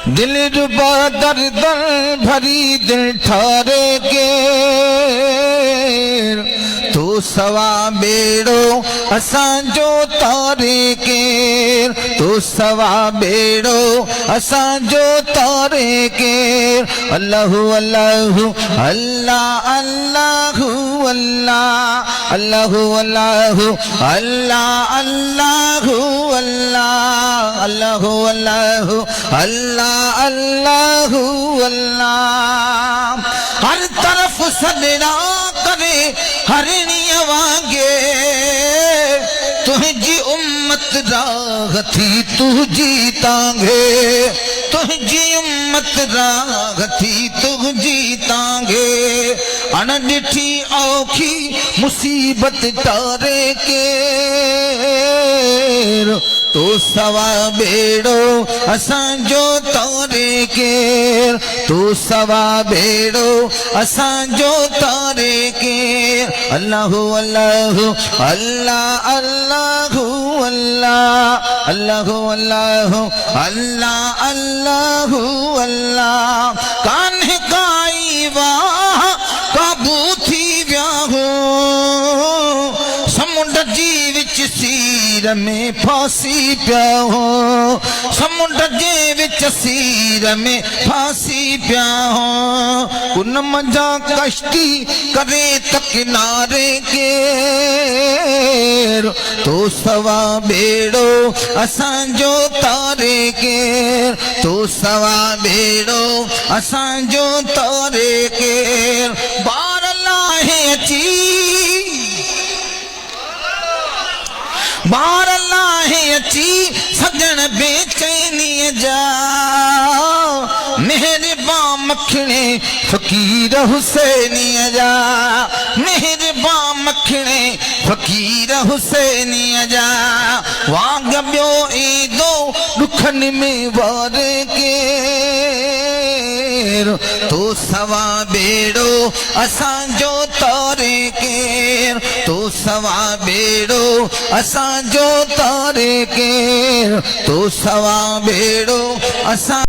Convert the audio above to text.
दिल रुबा दर दर भरी दिल ठारे के तू सवा बेड़ो असांजो तारे के तू सवा बेड़ो असांजो तारे के अल्लाहु अल्लाहु अल्लाह अल्लाहु अल्लाह अल्लाहु अल्लाहु अल्लाह अल्लाहु अल्लाह अल्लाहु अल्लाहु अल्लाह अल्लाहु अल्लाह हर तरफ सदना करे हरणी वांगे तुझी उम्मत राह थी तुझी तांगे तुझी उम्मत राह थी तुझी तांगे अन ॾिठी औखी मुसीबत तारे के तो सवा बेड़ो असांजो तारे के तो सवा बेड़ो असांजो तारे के अल्लाहु अल्लाहु अल्लाह अल्लाहु अल्लाह अल्लाहु अल्लाहु अल्लाह अल्लाहु अल्लाह कान्हे काई वाह काबू थी विया हो समुंड जी विच सीर में फांसी पिया हो समुंड जे विच सीर में फांसी पिया हो उन मंझा कश्ती करे त किनारे के तो सवा बेड़ो असांजो तारे के तो सवा बेड़ो असांजो तारे के बार लाहे अची बार लाहे अची सजन बेचैनी जा मेहरबा मखणे फकीर हुसैनी जा मेहरबा मखणे फकीर हुसैनी जा वांग बियो ईदो दुखन में वार के तो सवा बेड़ो असांजो तारे के तो सवा बेड़ो असांजो तारे के तो सवा बेड़ो असां